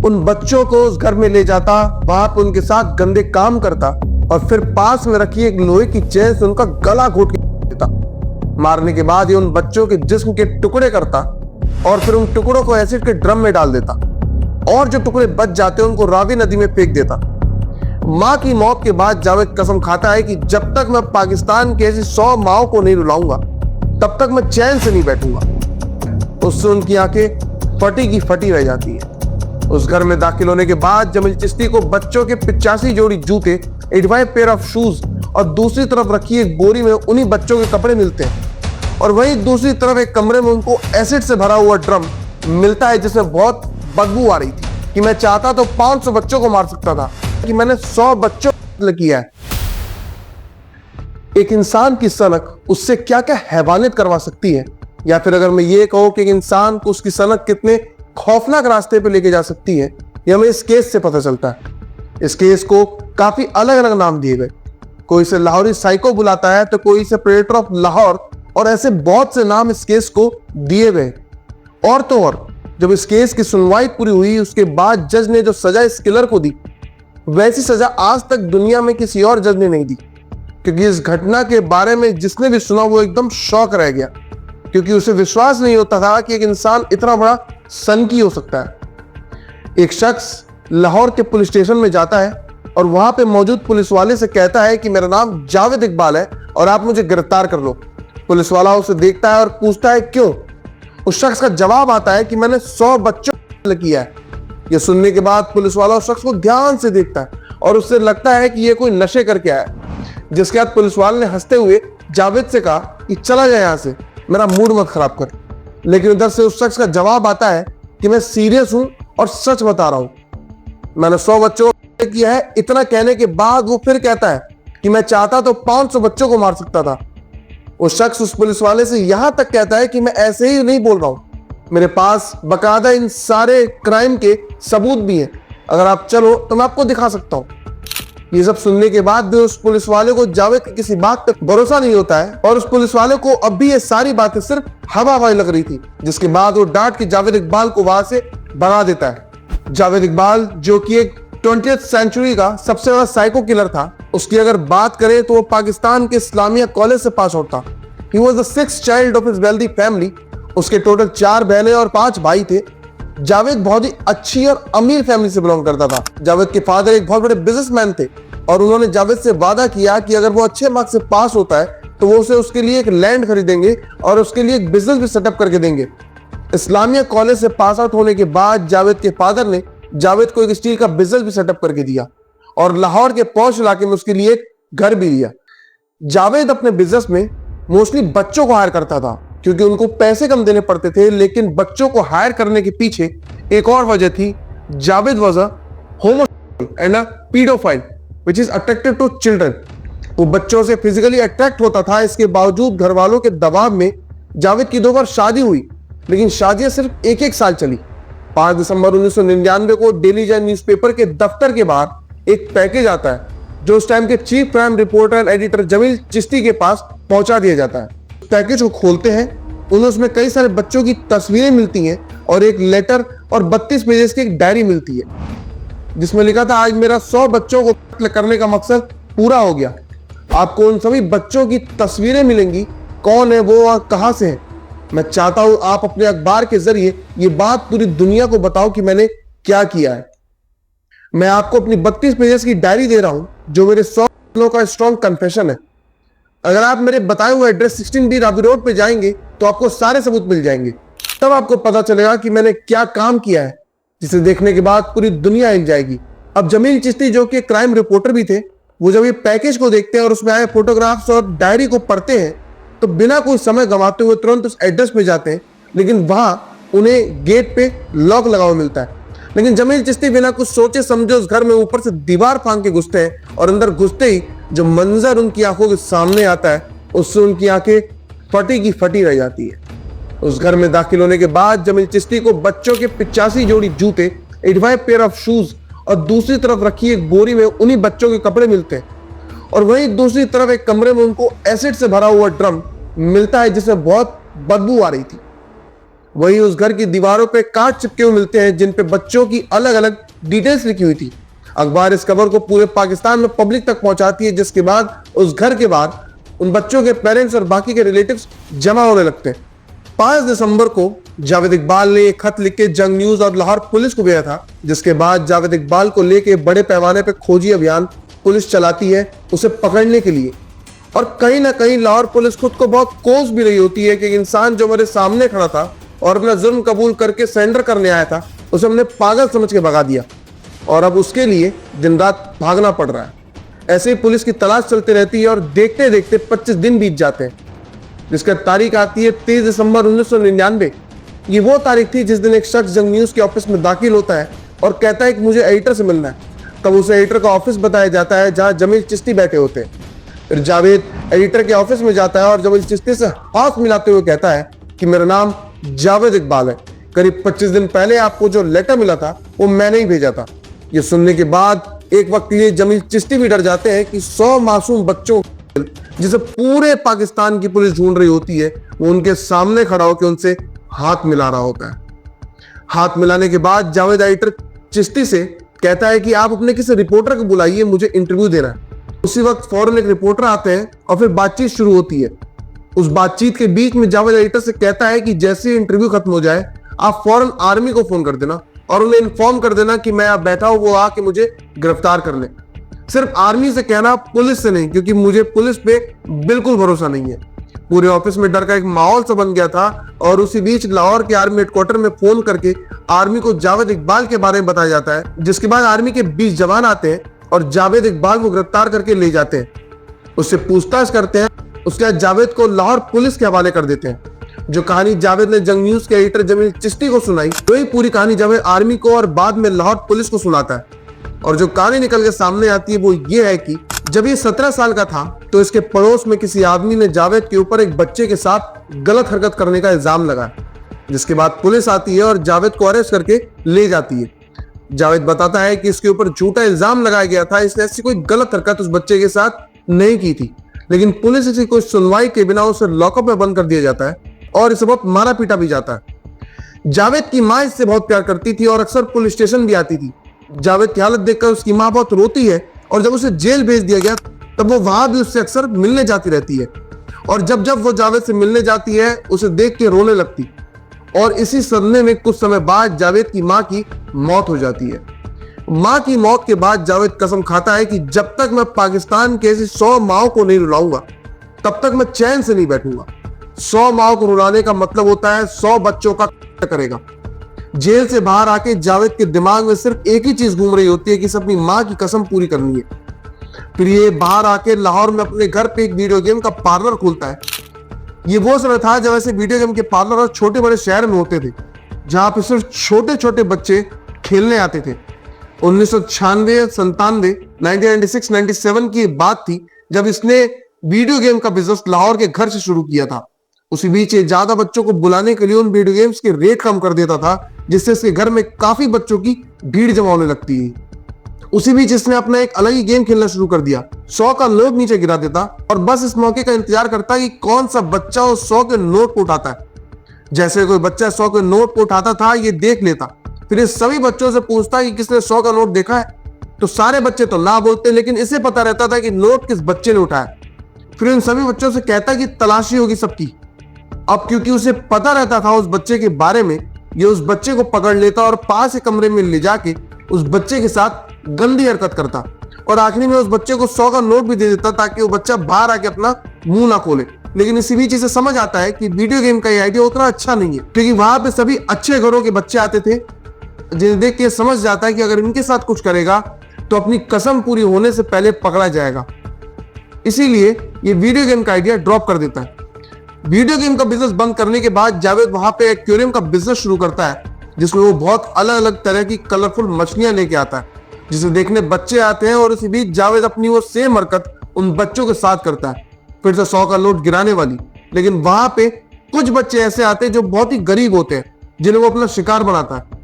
उन बच्चों को उस घर में ले जाता, वहां पर उनके साथ गंदे काम करता और फिर पास में रखी एक लोहे की चेन से उनका गला घोट के देता। मारने के बाद ये उन बच्चों के जिस्म के टुकड़े करता और फिर उन टुकड़ों को एसिड के ड्रम में डाल देता और जो टुकड़े बच जाते उनको रावी नदी में फेंक देता। मां की मौत के बाद जावेद कसम खाता है कि जब तक मैं पाकिस्तान के ऐसी 100 माओं को नहीं रुलाऊंगा तब तक मैं चैन से नहीं बैठूंगा। उससे उनकी आंखें फटी की फटी रह जाती है। उस घर में दाखिल होने के बाद जमील चिश्ती को बच्चों के 85 जोड़ी जूते, 85 पेयर ऑफ शूज और दूसरी तरफ रखी एक बोरी में उन्हीं बच्चों के कपड़े मिलते हैं और वहीं दूसरी तरफ एक कमरे में उनको एसिड से भरा हुआ ड्रम मिलता है जिसमें बहुत बदबू आ रही थी कि मैं चाहता तो 500 बच्चों को मार सकता था, कि मैंने 100 बच्चों को किया है। एक इंसान की सनक उससे क्या क्या हैवानियत करवा सकती है, या फिर अगर मैं ये कहूं कि एक इंसान को उसकी सनक कितने खौफनाक रास्ते पे लेके जा सकती है, यह हमें इस केस से पता चलता है। इस केस को काफी अलग अलग नाम दिए गए। कोई इसे लाहौरी साइको बुलाता है तो कोई इसे प्रेडेटर ऑफ लाहौर, और ऐसे बहुत से नाम इस केस को दिए गए। और तो और जब इस केस की सुनवाई पूरी हुई उसके बाद जज ने जो सजा इस किलर को दी, वैसी सजा आज तक दुनिया में किसी और जज ने नहीं दी, क्योंकि इस घटना के बारे में जिसने भी सुना वो एकदम शॉक रह गया, क्योंकि उसे विश्वास नहीं होता था कि एक इंसान इतना बड़ा सनकी हो सकता है। एक शख्स लाहौर के पुलिस स्टेशन में जाता है और वहां पे मौजूद पुलिस वाले से कहता है कि मेरा नाम जावेद इकबाल है और आप मुझे गिरफ्तार कर लो। पुलिस वाला उसे देखता है और पूछता है क्यों। उस शख्स का जवाब आता है कि मैंने 100 बच्चों को किया है। यह सुनने के बाद पुलिस वाला उस शख्स को ध्यान से देखता है और उससे लगता है कि यह कोई नशे करके आया है। जिसके बाद पुलिस वाले ने हंसते हुए जावेद से कहा कि चला जाए यहां से, मेरा मूड मत खराब कर। लेकिन उधर से उस शख्स का जवाब आता है कि मैं सीरियस हूं और सच बता रहा हूं, मैंने 100 बच्चों को किया है। इतना कहने के बाद वो फिर कहता है कि मैं चाहता तो 500 बच्चों को मार सकता था। वो शख्स उस पुलिस वाले से यहां तक कहता है कि मैं ऐसे ही नहीं बोल रहा हूं, मेरे पास बकायदा इन सारे क्राइम के सबूत भी हैं, अगर आप चलो तो मैं आपको दिखा सकता हूं। ये सब सुनने के बाद भी उस पुलिस वाले को जावेद की किसी बात पर भरोसा नहीं होता है और उस पुलिस वाले को अब भी ये सारी बातें सिर्फ हवा हवाई लग रही थी। जिसके बाद वो डांट के जावेद इकबाल को वहां से भगा देता है। जावेद इकबाल जो कि एक 20th सेंचुरी का सबसे बड़ा साइको किलर था, उसकी अगर बात करें तो वो पाकिस्तान के इस्लामिया कॉलेज से पास आउट था। He was the 6th child of his wealthy family. उसके टोटल 4 बहनें और 5 भाई थे। जावेद बहुत ही अच्छी और अमीर फैमिली से बिलोंग करता था। जावेद के फादर एक बहुत बड़े बिजनेसमैन थे और उन्होंने जावेद से वादा किया कि अगर वो अच्छे मार्क्स से पास होता है तो वो उसे उसके लिए एक लैंड खरीदेंगे और उसके लिए एक बिजनेस भी सेटअप करके देंगे। इस्लामिया कॉलेज से पास आउट होने के बाद जावेद के फादर ने जावेद को एक स्टील का बिजनेस भी सेटअप करके दिया और लाहौर के पॉश इलाके में उसके लिए एक घर भी दिया। जावेद अपने बिजनेस में मोस्टली बच्चों को हायर करता था क्योंकि उनको पैसे कम देने पड़ते थे, लेकिन बच्चों को हायर करने के पीछे एक और वजह थी। Javed was a homosexual and a paedophile which is attracted to children. वो बच्चों से फिजिकली अट्रैक्ट होता था। इसके बावजूद घर वालों के दबाव में जावेद की 2 बार शादी हुई, लेकिन शादियां सिर्फ एक साल चली। 5 दिसंबर 1999 को डेली जान न्यूज़पेपर के दफ्तर के बाहर एक पैकेज आता है जो उस टाइम के chief crime reporter editor Jamil Chishti के पास पहुंचा दिया जाता है। पैकेज को खोलते हैं, उन्हें उसमें कई सारे बच्चों की तस्वीरें मिलती हैं और एक लेटर और 32 पेजेस की एक डायरी मिलती है जिसमें लिखा था आज मेरा 100 बच्चों को कत्ल करने का मकसद पूरा हो गया। आपको उन सभी बच्चों की तस्वीरें मिलेंगी, कौन है वो और कहां से है। मैं चाहता हूं आप अपने अखबार के जरिए ये बात पूरी दुनिया को बताओ कि मैंने क्या किया है। मैं आपको अपनी 32 पेजेस की डायरी दे रहा हूं जो मेरे 100 दिनों का स्ट्रॉन्ग कन्फेशन है। अगर आप मेरे बताए हुए एड्रेस 16B रावी रोड पे जाएंगे तो आपको सारे सबूत मिल जाएंगे। तब आपको पता चलेगा कि मैंने क्या काम किया है, जिसे देखने के बाद पूरी दुनिया हिल जाएगी। अब जमील चिश्ती जो कि क्राइम रिपोर्टर भी थे, वो जब ये पैकेज को देखते हैं और उसमें आए फोटोग्राफ्स और डायरी को पढ़ते हैं तो बिना कोई समय गंवाते हुए तुरंत उस एड्रेस पे जाते हैं, लेकिन वहां उन्हें गेट पे लॉक लगा हुआ मिलता है। लेकिन जमील चिश्ती बिना कुछ सोचे समझे उस घर में ऊपर से दीवार फांग के घुसते हैं और अंदर घुसते ही जो मंजर उनकी आंखों के सामने आता है उससे उनकी आंखें फटी की फटी रह जाती है। उस घर में दाखिल होने के बाद जमील चिश्ती को बच्चों के 85 जोड़ी जूते, 85 पेयर ऑफ शूज और दूसरी तरफ रखी एक बोरी में उन्हीं बच्चों के कपड़े मिलते हैं और वहीं दूसरी तरफ एक कमरे में उनको एसिड से भरा हुआ ड्रम मिलता है जिसमें बहुत बदबू आ रही थी। वही उस घर की दीवारों पे कार्ड चिपके हुए मिलते हैं जिन पे बच्चों की अलग अलग डिटेल्स लिखी हुई थी। अखबार इस खबर को पूरे पाकिस्तान में पब्लिक तक पहुंचाती है, जिसके बाद उस घर के बाहर उन बच्चों के पेरेंट्स और बाकी के रिलेटिव्स जमा होने लगते हैं। 5 दिसंबर को जावेद इकबाल ने एक खत लिख के जंग न्यूज और लाहौर पुलिस को भेजा था, जिसके बाद जावेद इकबाल को लेके बड़े पैमाने पे खोजी अभियान पुलिस चलाती है उसे पकड़ने के लिए। और कहीं ना कहीं लाहौर पुलिस खुद को बहुत कोस भी रही होती है कि इंसान जो मेरे सामने खड़ा था और अपना जुर्म कबूल करके सरेंडर करने आया था, उसे हमने पागल समझ के भगा दिया और अब उसके लिए दिन रात भागना पड़ रहा है। ऐसे ही पुलिस की तलाश चलती रहती है और देखते देखते 25 दिन बीत जाते हैं, जिसका तारीख आती है 23 दिसंबर 1999। ये वो तारीख थी जिस दिन एक शख्स जंग न्यूज के ऑफिस में दाखिल होता है और कहता है कि मुझे एडिटर से मिलना है। तब उसे एडिटर का ऑफिस बताया जाता है जहां जमील चिश्ती बैठे होते हैं। फिर जावेद एडिटर के ऑफिस में जाता है और जमील चिश्ती से हाथ मिलाते हुए कहता है कि मेरा नाम जावेद इकबाल है। करीब 25 दिन पहले आपको जो लेटर मिला था वो मैंने ही भेजा था। ये सुनने के बाद एक वक्त के लिए जमील चिश्ती भी डर जाते हैं कि 100 मासूम बच्चों जिसे पूरे पाकिस्तान की पुलिस ढूंढ रही होती है, वो उनके सामने खड़ा होकर उनसे हाथ मिला रहा होता है। हाथ मिलाने के बाद जावेद एडिटर चिश्ती से कहता है कि आप अपने किसी रिपोर्टर को बुलाइए, मुझे इंटरव्यू देना है। उसी वक्त फौरन एक रिपोर्टर आते हैं और फिर बातचीत शुरू होती है। उस बातचीत के बीच में जावेद एडिटर से कहता है कि जैसे ही इंटरव्यू खत्म हो जाए आप फौरन आर्मी को फोन कर देना और उन्हें इन्फॉर्म कर देना कि मैं आप बैठा हूं, वो आके मुझे गिरफ्तार कर ले। सिर्फ आर्मी से कहना, पुलिस से नहीं, क्योंकि मुझे पुलिस पे बिल्कुल भरोसा नहीं है। पूरे ऑफिस में डर का एक माहौल सा बन गया था और उसी बीच लाहौर के आर्मी हेडक्वार्टर में फोन करके आर्मी को जावेद इकबाल के बारे में बताया जाता है, जिसके बाद आर्मी के 20 जवान आते हैं और जावेद इकबाल को गिरफ्तार करके ले जाते हैं। उससे पूछताछ करते हैं, उसके बाद जावेद को लाहौर पुलिस के हवाले कर देते हैं। जो कहानी जावेद ने जंग न्यूज के एडिटर जमील चिश्ती को सुनाई, वही पूरी कहानी जावेद आर्मी को और बाद में लाहौर पुलिस को सुनाता है। और जो कहानी निकल के सामने आती है वो ये है कि जब ये 17 साल का था तो इसके पड़ोस में किसी आदमी ने जावेद के ऊपर एक बच्चे के साथ गलत हरकत करने का इल्जाम लगाया, जिसके बाद पुलिस आती है और जावेद को अरेस्ट करके ले जाती है। जावेद बताता है कि इसके ऊपर झूठा इल्जाम लगाया गया था, इसने ऐसी कोई गलत हरकत उस बच्चे के साथ नहीं की थी, लेकिन पुलिस इसे कोई सुनवाई के बिना उसे लॉकअप में बंद कर दिया जाता है और इसे बहुत मारा पीटा भी जाता है। जावेद की माँ इससे बहुत प्यार करती थी और अक्सर पुलिस स्टेशन भी आती थी। जावेद की हालत देखकर उसकी माँ बहुत रोती है और जब उसे जेल भेज दिया गया तब वो वहां भी उससे अक्सर मिलने जाती रहती है और जब जब वो जावेद से मिलने जाती है उसे देख के रोने लगती। और इसी सदमे में कुछ समय बाद जावेद की माँ की मौत हो जाती है। माँ की मौत के बाद जावेद कसम खाता है कि जब तक मैं पाकिस्तान के ऐसी 100 माओं को नहीं रुलाऊंगा तब तक मैं चैन से नहीं बैठूंगा। 100 माओं को रुलाने का मतलब होता है 100 बच्चों का करेगा। जेल से बाहर आके जावेद के दिमाग में सिर्फ एक ही चीज घूम रही होती है कि अपनी माँ की कसम पूरी करनी है। फिर ये बाहर आके लाहौर में अपने घर पे एक वीडियो गेम का पार्लर खोलता है। ये वो समय था जब ऐसे वीडियो गेम के पार्लर और छोटे बड़े शहर में होते थे, जहां पे सिर्फ छोटे छोटे बच्चे खेलने आते थे। 1996, 97, 1996, 97 की बात थी जब इसने वीडियो गेम का बिजनेस लाहौर के घर से शुरू किया था। उसी बीच ये ज्यादा बच्चों को बुलाने के लिए उन वीडियो गेम्स के रेट कम कर देता था, जिससे इसके घर में काफी बच्चों की भीड़ जमा होने लगती है। उसी बीच इसने अपना एक अलग ही गेम खेलना शुरू कर दिया। 100 का नोट नीचे गिरा देता और बस इस मौके का इंतजार करता कि कौन सा बच्चा उस 100 के नोट को उठाता है। जैसे कोई बच्चा 100 के नोट को उठाता था ये देख लेता, फिर इस सभी बच्चों से पूछता कि किसने 100 का नोट देखा है, तो सारे बच्चे तो ना बोलते, लेकिन इसे पता रहता था कि नोट किस बच्चे ने उठाया। फिर इन सभी बच्चों से कहता कि तलाशी होगी सबकी। अब क्योंकि उसे पता रहता था उस बच्चे के बारे में, ये उस बच्चे को पकड़ लेता और पास के कमरे में ले जाके उस बच्चे के साथ गंदी हरकत करता और आखिरी में उस बच्चे को 100 का नोट भी दे देता ताकि वो बच्चा बाहर आके अपना मुंह ना खोले। लेकिन इसी बीच इसे समझ आता है कि वीडियो गेम का ये आइडिया उतना अच्छा नहीं है, क्योंकि वहां पे सभी अच्छे घरों के बच्चे आते थे, जिन्हें देख के समझ जाता है कि अगर इनके साथ कुछ करेगा तो अपनी कसम पूरी होने से पहले पकड़ा जाएगा। इसीलिए ये वीडियो गेम का आइडिया ड्रॉप कर देता है। वीडियो गेम का बिजनेस बंद करने के बाद जावेद वहां पे एक्वेरियम का बिजनेस शुरू करता है, जिसमें वो बहुत अलग अलग तरह की कलरफुल मछलियां लेके आता है, जिसे देखने बच्चे आते हैं। और इसी बीच जावेद अपनी वो सेम हरकत उन बच्चों के साथ करता है, फिर से 100 का नोट गिराने वाली। लेकिन वहां पे कुछ बच्चे ऐसे आते हैं जो बहुत ही गरीब होते हैं, जिन्हें वो अपना शिकार बनाता है।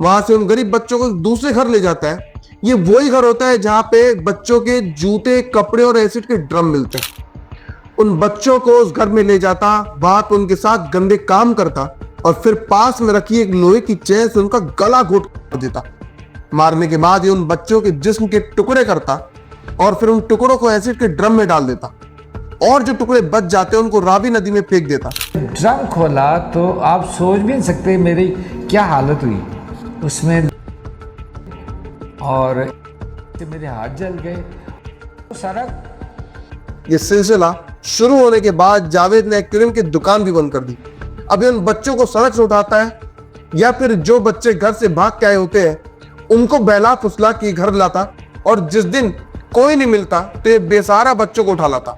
वहां से उन गरीब बच्चों को दूसरे घर ले जाता है। ये वही घर होता है जहां पे बच्चों के जूते, कपड़े और एसिड के ड्रम मिलते हैं। उन बच्चों को उस घर में ले जाता, वहां पे उनके साथ गंदे काम करता और फिर पास में रखी एक लोहे की चेन से उनका गला घोट देता। मारने के बाद ये उन बच्चों के जिस्म के टुकड़े करता और फिर उन टुकड़ों को एसिड के ड्रम में डाल देता और जो टुकड़े बच जाते उनको रावी नदी में फेंक देता। ड्रम खोला तो आप सोच भी नहीं सकते मेरी क्या हालत हुई उसमें, और मेरे हाथ जल गए। तो सारा ये सिलसिला शुरू होने के बाद जावेद ने एक्वेरियम की दुकान भी बंद कर दी। अब उन बच्चों को सड़क से उठाता है या फिर जो बच्चे घर से भाग के आए होते हैं उनको बहला फुसला के घर लाता और जिस दिन कोई नहीं मिलता तो ये बेसहारा बच्चों को उठा लाता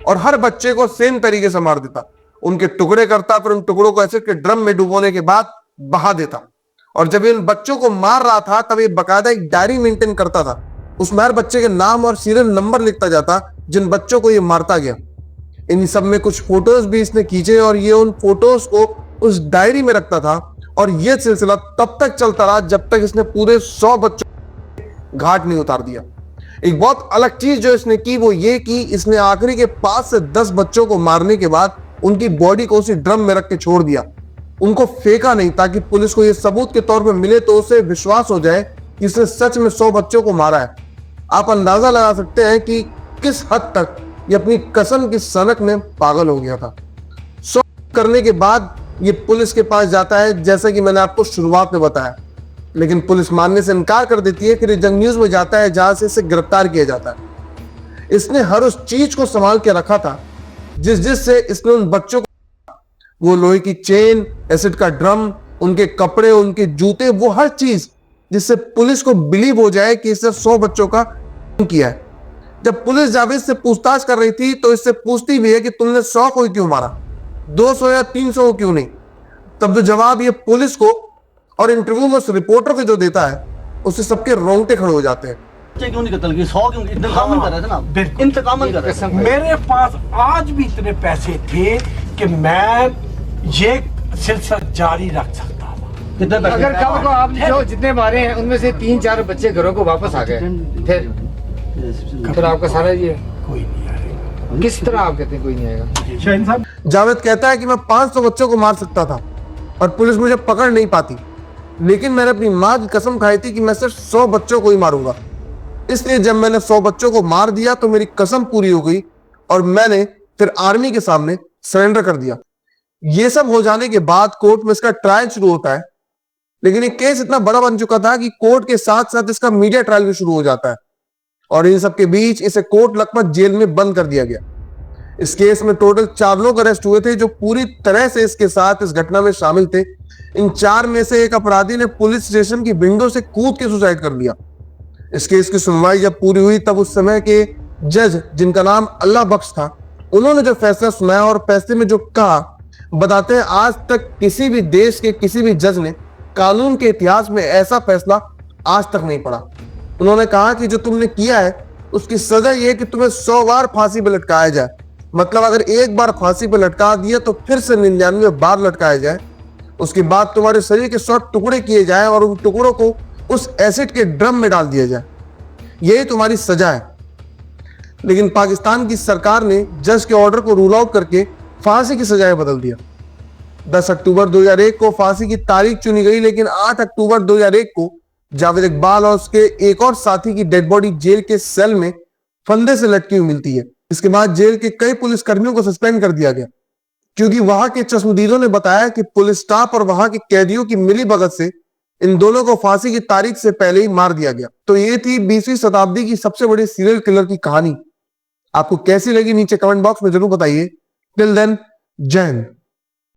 और हर बच्चे को सेम तरीके से मार देता, उनके टुकड़े करता, फिर उन टुकड़ों को एसिड के ड्रम में डुबोने के बाद बहा देता। और जब इन बच्चों को मार रहा था तब ये बकायदा एक डायरी मेंटेन करता था, उसमें हर बच्चे के नाम और सीरियल नंबर लिखता जाता जिन बच्चों को ये मारता गया। इन सब में कुछ फोटोज भी इसने खींचे और ये उन फोटोज को उस डायरी में रखता था और ये सिलसिला तब तक चलता रहा जब तक इसने पूरे 100 बच्चों घाट नहीं उतार दिया। एक बहुत अलग चीज जो इसने की वो ये कि इसने आखिरी के 5 से 10 बच्चों को मारने के बाद उनकी बॉडी को उसी ड्रम में रख के छोड़ दिया, उनको फेंका नहीं ताकि पुलिस को यह सबूत के तौर पर मिले तो उसे विश्वास हो जाए कि इसने सच में 100 बच्चों को मारा है। आप अंदाजा लगा सकते हैं कि किस हद तक ये अपनी कसम की सनक में पागल हो गया था। 100 करने के बाद ये पुलिस के पास जाता है जैसा कि मैंने आपको शुरुआत में बताया, लेकिन पुलिस मानने से इनकार कर देती है। फिर ये जंग न्यूज में जाता है जहां से इसे गिरफ्तार किया जाता है। इसने हर उस चीज को संभाल के रखा था जिससे इसने उन बच्चों को, वो लोहे की चेन, एसिड का ड्रम, उनके कपड़े, उनके जूते, वो हर चीज जिससे पुलिस को बिलीव हो जाए कि इसने 100 बच्चों का किया है। जब पुलिस जावेद से पूछताछ कर रही थी तो इससे पूछती भी है कि तुमने 100 को क्यों मारा, 200 या 300 को क्यों नहीं। तब जो जवाब ये पुलिस को और इंटरव्यू में उस रिपोर्टर को जो देता है उससे सबके रोंगटे खड़े हो जाते हैं। क्यों नहीं कत्ल की 100 क्यों इंतकाम कर रहे थे ना, इंतकाम कर रहे थे। मेरे पास आज भी इतने पैसे थे कि मैं ये सिलसिला जारी रख सकता था। कितने पैसे? अगर कल को आप जो जितने मारे हैं उनमें से 3-4 बच्चे घरों को वापस आ गए फिर आपका सारा ये कोई नहीं आएगा। किस तरह आप कहते हैं कोई नहीं आएगा? शाहीन साहब, जावेद कहता है कि मैं 500 बच्चों को मार सकता था और पुलिस मुझे पकड़ नहीं पाती, लेकिन मैंने अपनी माँ की कसम खाई थी कि मैं सिर्फ 100 बच्चों को ही मारूंगा। इसलिए जब मैंने 100 बच्चों को मार दिया तो मेरी कसम पूरी हो गई और मैंने फिर आर्मी के सामने सरेंडर कर दिया। ये सब हो जाने के बाद कोर्ट में इसका ट्रायल शुरू होता है, लेकिन ये केस इतना बड़ा बन चुका था कि कोर्ट के साथ साथ इसका मीडिया ट्रायल भी शुरू हो जाता है और इन सब के बीच इसे कोर्ट लखपत जेल में बंद कर दिया गया। इस केस में टोटल 4 लोग अरेस्ट हुए थे जो पूरी तरह से इसके साथ इस घटना में शामिल थे। इन 4 में से एक अपराधी ने पुलिस स्टेशन की विंडो से कूद के सुसाइड कर लिया। इस केस की सुनवाई जब पूरी हुई तब उस समय के जज, जिनका नाम अल्लाह बख्श था, उन्होंने जो फैसला सुनाया और फैसले में जो कहा, बताते हैं आज तक किसी भी देश के किसी भी जज ने कानून के इतिहास में ऐसा फैसला आज तक नहीं पड़ा। उन्होंने कहा कि जो तुमने किया है उसकी सजा ये कि तुम्हें 100 बार फांसी पर लटकाया जाए। मतलब अगर एक बार फांसी पर लटका दिया तो फिर से 99 बार लटकाया जाए। उसके बाद तुम्हारे शरीर के 100 टुकड़े किए जाए और उन टुकड़ों को उस एसिड के ड्रम में डाल दिया जाए। यही तुम्हारी सजा है। लेकिन पाकिस्तान की सरकार ने जज के ऑर्डर को रूल आउट करके फांसी की सजाएं बदल दिया। 10 अक्टूबर 2001 को फांसी की तारीख चुनी गई, लेकिन 8 अक्टूबर 2001 को जावेद इकबाल और उसके एक और साथी की डेड बॉडी जेल के सेल में फंदे से लटकी हुई मिलती है। इसके बाद जेल के कई पुलिस कर्मियों को सस्पेंड कर दिया गया क्योंकि वहां के चश्मदीदों ने बताया कि पुलिस स्टाफ और वहां के कैदियों की मिलीभगत से इन दोनों को फांसी की तारीख से पहले ही मार दिया गया। तो ये थी 20वीं शताब्दी की सबसे बड़ी सीरियल किलर की कहानी। आपको कैसी लगी नीचे कमेंट बॉक्स में जरूर बताइए। टिल देन, जय हिंद।